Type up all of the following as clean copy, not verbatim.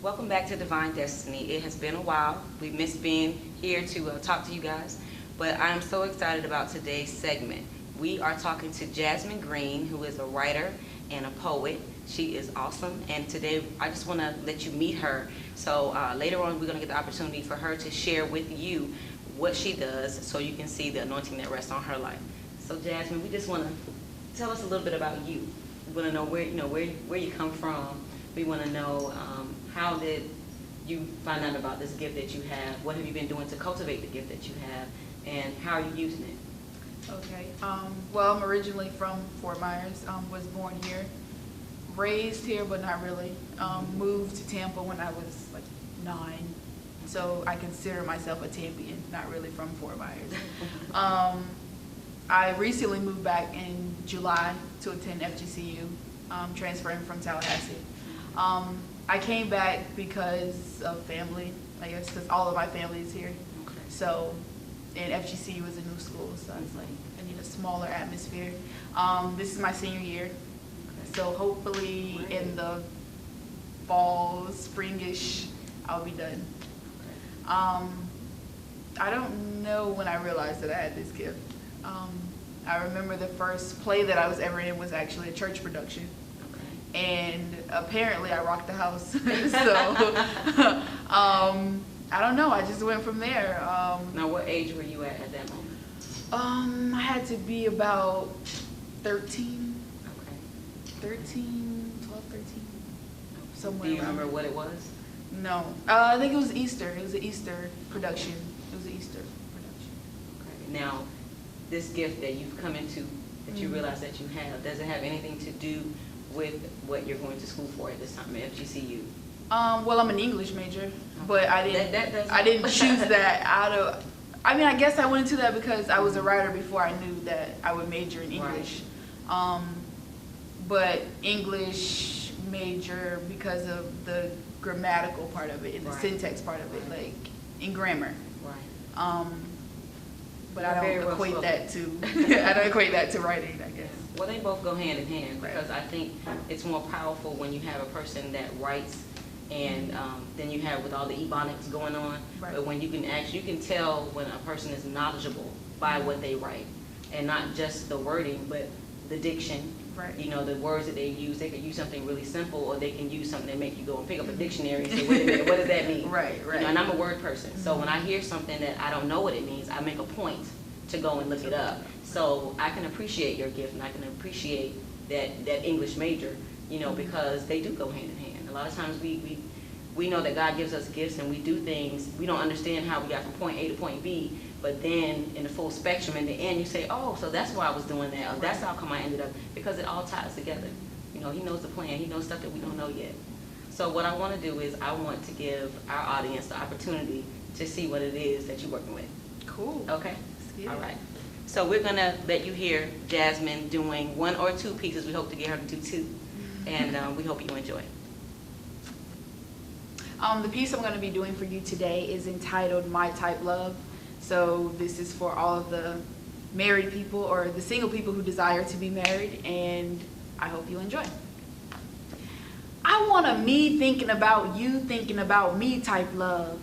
Welcome back to Divine Destiny. It has been a while. We missed being here to talk to you guys, but I'm so excited about today's segment. We are talking to Jasmine Green, who is a writer and a poet. She is awesome, and today I just want to let you meet her. So later on, we're going to get the opportunity for her to share with you what she does, so you can see the anointing that rests on her life. So Jasmine, we just want to tell us a little bit about you. We want to know where you come from. We want to know how did you find out about this gift that you have? What have you been doing to cultivate the gift that you have, and how are you using it? Okay. Well, I'm originally from Fort Myers. Was born here, raised here, but not really. Moved to Tampa when I was like 9, so I consider myself a Tampian, not really from Fort Myers. I recently moved back in July to attend FGCU, transferring from Tallahassee. I came back because of family, I guess, because all of my family is here. Okay. So, and FGCU is a new school, so I was like, I need a smaller atmosphere. This is my senior year, Okay. so hopefully Great. in the fall, springish, I'll be done. Okay. I don't know when I realized that I had this gift. I remember the first play that I was ever in was actually a church production. Okay. And apparently I rocked the house. So I don't know, I just went from there. Now, what age were you at that moment? I had to be about 13, Okay. 12, 13, somewhere Do you around remember there. what it was? No, I think it was Easter. It was an Easter production. It was an Easter production. Okay. Now, this gift that you've come into, that you realize that you have, does it have anything to do with what you're going to school for at this time at FGCU? Well, I'm an English major, but I didn't. That does I didn't help. choose that out of. I mean, I guess I went into that because I was a writer before I knew that I would major in English. But English major because of the grammatical part of it and the Right. syntax part of it, like in grammar. Right. But You're I very don't well equate spoken. that to. I don't equate that to writing, I guess. Well, they both go hand in hand, Right. because I think it's more powerful when you have a person that writes, and then you have with all the ebonics going on. Right. But when you can tell when a person is knowledgeable by what they write, and not just the wording, but the diction. Right. You know, the words that they use. They could use something really simple, or they can use something that make you go and pick up a dictionary and say, wait a minute, what does that mean? Right, right. You know, and I'm a word person, so when I hear something that I don't know what it means, I make a point to go and look it up. So I can appreciate your gift, and I can appreciate that English major, you know, because they do go hand in hand. A lot of times we know that God gives us gifts, and we do things, we don't understand how we got from point A to point B, but then in the full spectrum, in the end, you say, oh, so that's why I was doing that, or that's how come I ended up, because it all ties together. You know, he knows the plan, he knows stuff that we don't know yet. So what I want to do is I want to give our audience the opportunity to see what it is that you're working with. Cool. Okay? Yeah. All right. So we're going to let you hear Jasmine doing 1 or 2 pieces. We hope to get her to do 2. And we hope you enjoy. The piece I'm going to be doing for you today is entitled My Type Love. So this is for all of the married people or the single people who desire to be married, and I hope you enjoy. I want a me thinking about you thinking about me type love.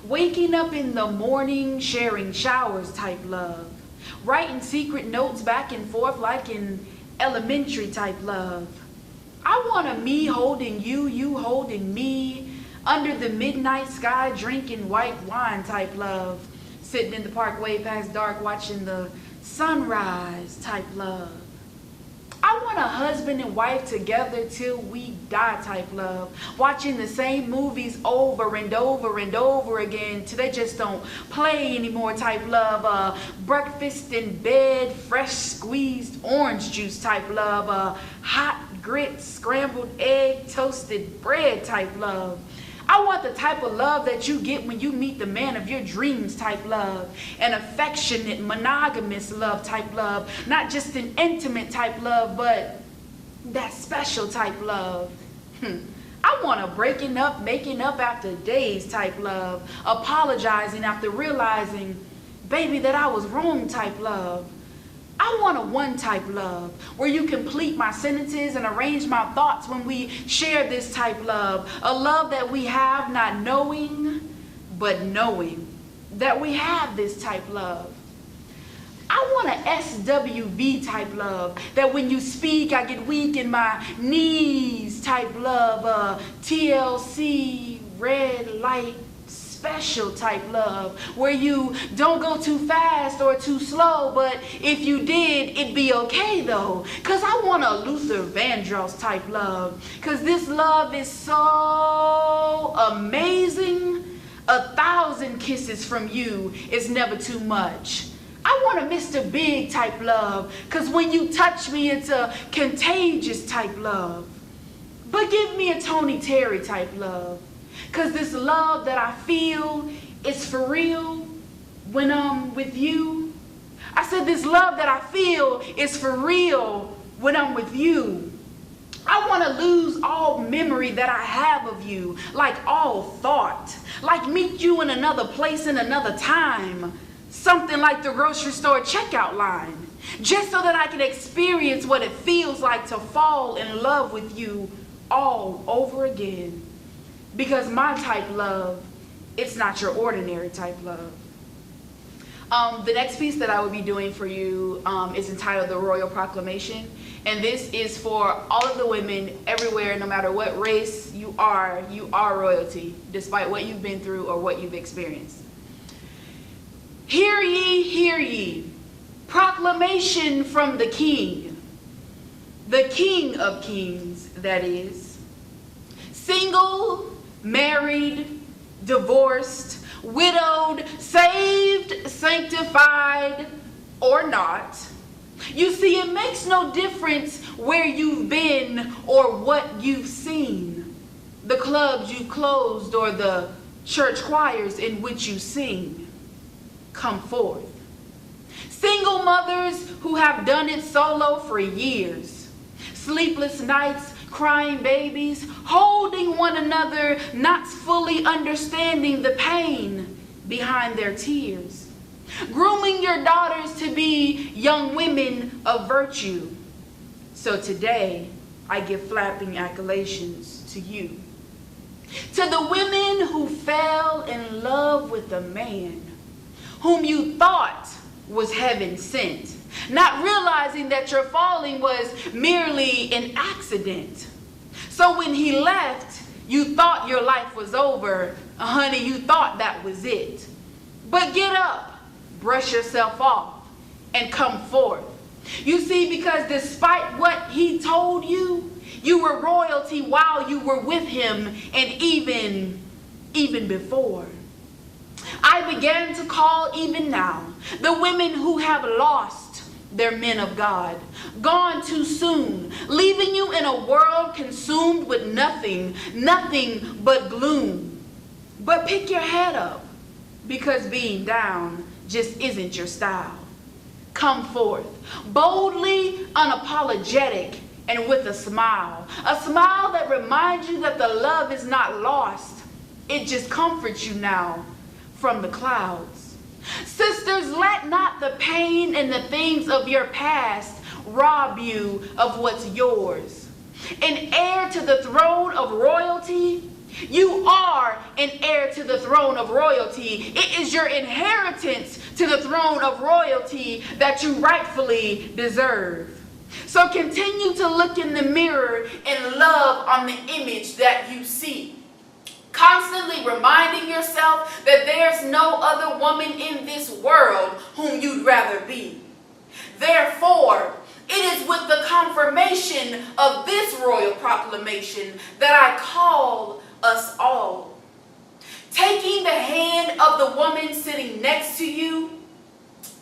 Waking up in the morning, sharing showers type love. Writing secret notes back and forth like in elementary type love. I want a me holding you, you holding me. Under the midnight sky, drinking white wine type love. Sitting in the park way past dark, watching the sunrise type love. I want a husband and wife together till we die type love. Watching the same movies over and over and over again till they just don't play anymore type love. Breakfast in bed, fresh squeezed orange juice type love. Hot grits, scrambled egg, toasted bread type love. I want the type of love that you get when you meet the man of your dreams type love. An affectionate, monogamous love type love. Not just an intimate type love, but that special type love. I want a breaking up, making up after days type love. Apologizing after realizing, baby, that I was wrong type love. I I want a one-type love where you complete my sentences and arrange my thoughts when we share this type love. A love that we have not knowing, but knowing that we have this type love. I want a SWV type love, that when you speak I get weak in my knees type love. TLC, red light, special type love, where you don't go too fast or too slow, but if you did, it'd be okay though. Cause I want a Luther Vandross type love, cause this love is so amazing. 1,000 kisses from you is never too much. I want a Mr. Big type love, cause when you touch me, it's a contagious type love. But give me a Tony Terry type love, cause this love that I feel is for real when I'm with you. I said this love that I feel is for real when I'm with you. I want to lose all memory that I have of you, like all thought, like meet you in another place in another time. Something like the grocery store checkout line, just so that I can experience what it feels like to fall in love with you all over again. Because my type love, it's not your ordinary type love. The next piece that I will be doing for you is entitled The Royal Proclamation. And this is for all of the women everywhere, no matter what race you are royalty, despite what you've been through or what you've experienced. Hear ye, proclamation from the King of Kings, that is. Single, married, divorced, widowed, saved, sanctified, or not. You see, it makes no difference where you've been or what you've seen, the clubs you've closed or the church choirs in which you sing. Come forth. Single mothers who have done it solo for years, sleepless nights, crying babies, holding one another, not fully understanding the pain behind their tears. Grooming your daughters to be young women of virtue. So today, I give flapping acclamations to you. To the women who fell in love with a man whom you thought was heaven sent, not realizing that your falling was merely an accident. So when he left, you thought your life was over. Honey, you thought that was it. But get up. Brush yourself off and come forth. You see, because despite what he told you, you were royalty while you were with him, and even before. I began to call even now the women who have lost their men of God, gone too soon, leaving you in a world consumed with nothing but gloom. But pick your head up, because being down just isn't your style. Come forth, boldly, unapologetic, and with a smile that reminds you that the love is not lost. It just comforts you now from the clouds. Sisters, let not the pain and the things of your past rob you of what's yours. An heir to the throne of royalty. You are an heir to the throne of royalty. It is your inheritance to the throne of royalty that you rightfully deserve. So continue to look in the mirror and love on the image that you see. Constantly reminding yourself that there's no other woman in this world whom you'd rather be. Therefore, it is with the confirmation of this royal proclamation that I call us all. Taking the hand of the woman sitting next to you.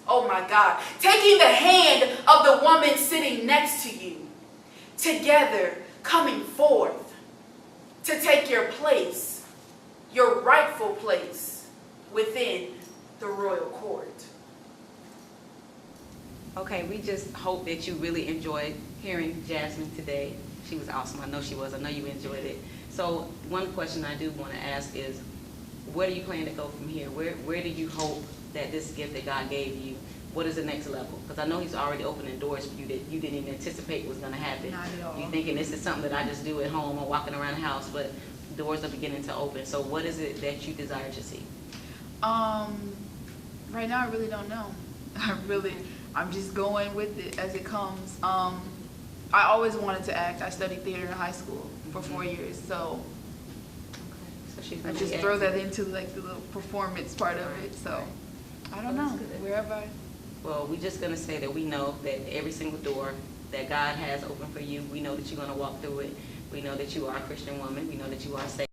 Oh my God. Taking the hand of the woman sitting next to you. Together coming forth to take your place, your rightful place within the royal court. Okay, we just hope that you really enjoyed hearing Jasmine today. She was awesome. I know she was. I know you enjoyed it. So one question I do want to ask is, where do you plan to go from here? Where do you hope that this gift that God gave you what is the next level? Because I know he's already opening doors for you that you didn't even anticipate was going to happen. Not at all. You thinking this is something that I just do at home or walking around the house, but doors are beginning to open. So what is it that you desire to see? Right now I really don't know. I'm just going with it as it comes. I always wanted to act. I studied theater in high school for 4 years, so So she's I gonna just be throw that acting. into like the little performance part of it. So I don't Well, know, that's good. wherever I. Well, we're just going to say that we know that every single door that God has open for you, we know that you're going to walk through it. We know that you are a Christian woman. We know that you are saved.